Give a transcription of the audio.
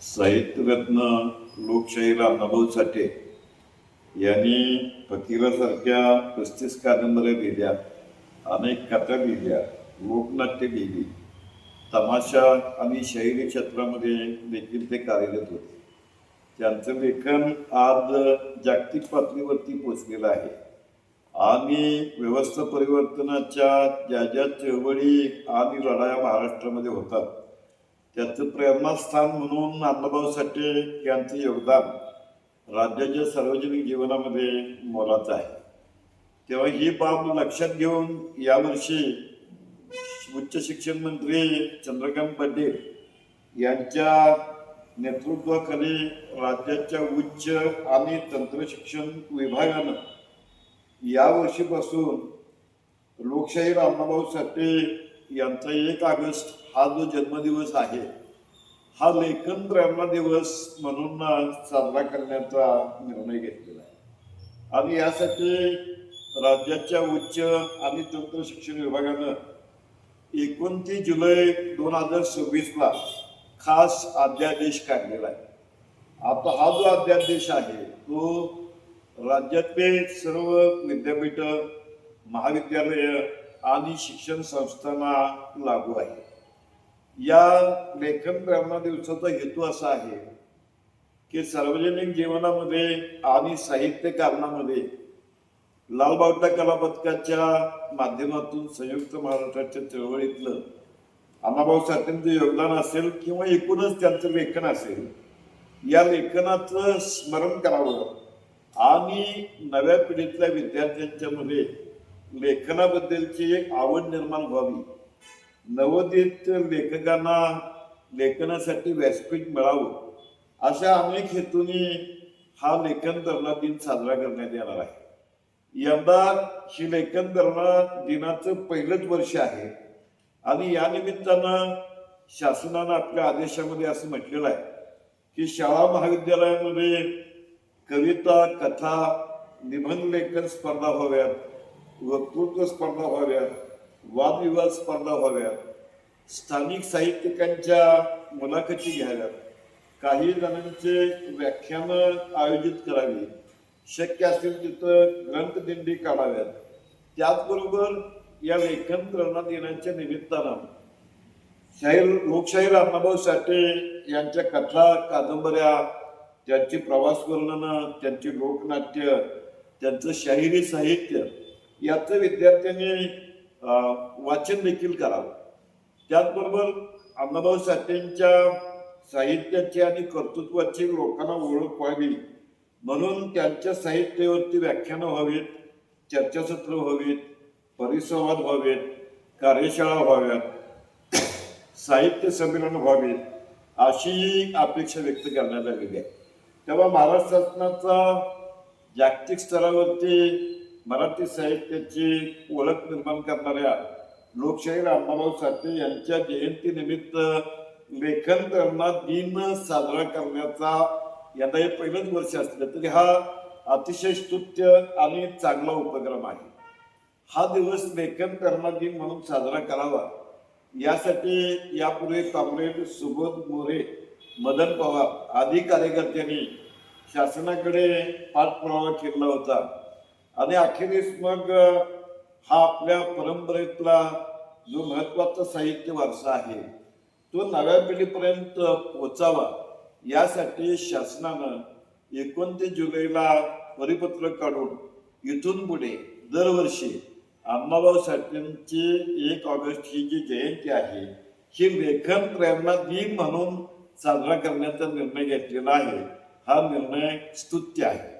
साहित्यरत्न लोकशाही रामनाभाऊ साठे यांनी फकीरासारख्या 35 कादंबऱ्या लिहिल्या, अनेक कथा लिहिल्या, लोकनाट्य लिहिली, तमाशा आणि शाहिरी क्षेत्रामध्ये देखील ते कार्यरत होते. त्यांचं लेखन आज जागतिक पातळीवरती पोचलेलं आहे आणि व्यवस्था परिवर्तनाच्या ज्या ज्या चळवळी आणि लढाया महाराष्ट्रामध्ये होतात त्याचं प्रेरणास्थान म्हणून अण्णाभाऊ साठे यांचं योगदान राज्याच्या सार्वजनिक जीवनामध्ये मोलाचं आहे. तेव्हा ही बाब लक्षात घेऊन यावर्षी उच्च शिक्षण मंत्री चंद्रकांत पाटील यांच्या नेतृत्वाखाली राज्याच्या उच्च आणि तंत्रशिक्षण विभागानं यावर्षीपासून लोकशाही रामनाभाऊ साठे यांचा 1 ऑगस्ट हा जो जन्मदिवस आहे हा लेखन प्रेरणा दिवस म्हणून साजरा करण्याचा निर्णय घेतलेला आहे. आणि यासाठी राज्याच्या उच्च आणि तंत्र शिक्षण विभागानं 29 जुलै 2026 खास अध्यादेश काढलेला आहे. आता हा जो अध्यादेश आहे तो राज्यातले सर्व विद्यापीठ, महाविद्यालय आणि शिक्षण संस्थांना लागू आहे. या लेखन प्रेरणा दिवसाचा हेतू असा आहे की सार्वजनिक जीवनामध्ये आणि साहित्य कारणामध्ये लालबावटा कला पथकाच्या माध्यमातून संयुक्त महाराष्ट्राच्या चळवळीतलं अण्णाभाऊ साठेंचं योगदान असेल किंवा एकूणच त्यांचं लेखन असेल, या लेखनाचं स्मरण करावं आणि नव्या पिढीतल्या विद्यार्थ्यांच्या मध्ये लेखनाबद्दलची एक आवड निर्माण व्हावी, नवोदित लेखकांना लेखनासाठी व्यासपीठ मिळावं, अशा अनेक हेतूंनी हा लेखन प्रेरणा दिन साजरा करण्यात येणार आहे. यंदा ही लेखन प्रेरणा दिनाचं पहिलंच वर्ष आहे आणि या निमित्तानं शासनानं आपल्या आदेशामध्ये असं म्हटलेलं आहे की शाळा महाविद्यालयामध्ये कविता, कथा, निबंध लेखन स्पर्धा व्हाव्यात, वक्तृत्व स्पर्धा व्हाव्यात, वादविवाद स्पर्धा व्हाव्यात, स्थानिक साहित्यिकांच्या मुलाखती घ्याव्यात, काही जणांचे व्याख्यानं आयोजित करावी, शक्य असेल तिथं ग्रंथदिंडी काढाव्यात. त्याचबरोबर या लेखन प्रेरणा दिनाच्या निमित्तानं लोकशाही रामनाभाऊ साठे यांच्या कथा, कादंबऱ्या, त्यांची प्रवास वर्णनं, त्यांची लोकनाट्य, त्यांचं शाहिरी साहित्य याचं विद्यार्थ्यांनी वाचन देखील करावं. त्याचबरोबर अण्णाभाऊ साठेंच्या साहित्याची आणि कर्तृत्वाची लोकांना ओळख व्हावी म्हणून त्यांच्या साहित्यावरती व्याख्यानं व्हावीत, चर्चासत्र व्हावीत, परिसंवाद व्हावेत, कार्यशाळा व्हाव्यात, साहित्य संमेलन व्हावीत, अशी अपेक्षा व्यक्त करण्यात आलेली आहे. तेव्हा महाराष्ट्र शासनाचा जागतिक स्तरावरती मराठी साहित्याची ओळख निर्माण करणाऱ्या लोकशाही रामनाभाऊ साठे यांच्या जयंतीनिमित्त लेखन प्रेरणा दिन साजरा करण्याचा यंदा हे पहिलंच वर्ष असलं तरी हा अतिशय स्तुत्य आणि चांगला उपक्रम आहे. हा दिवस लेखन प्रेरणा दिन म्हणून साजरा करावा यासाठी यापूर्वी कॉम्रेड सुबोध मोरे, मदन पवार आदी कार्यकर्त्यांनी शासनाकडे पाठपुरावा केला होता आणि अखेरीस मग हा आपल्या परंपरेतला जो महत्वाचा साहित्य वारसा आहे तो नव्या पिढीपर्यंत पोचावा यासाठी शासनानं 29 जुलैला परिपत्रक काढून इथून पुढे दरवर्षी अण्णाभाऊ साठेंची 1 ऑगस्ट ही जी जयंती आहे ही लेखन प्रेरणा दिन म्हणून साजरा करण्याचा निर्णय घेतलेला आहे. हा निर्णय स्तुत्य आहे.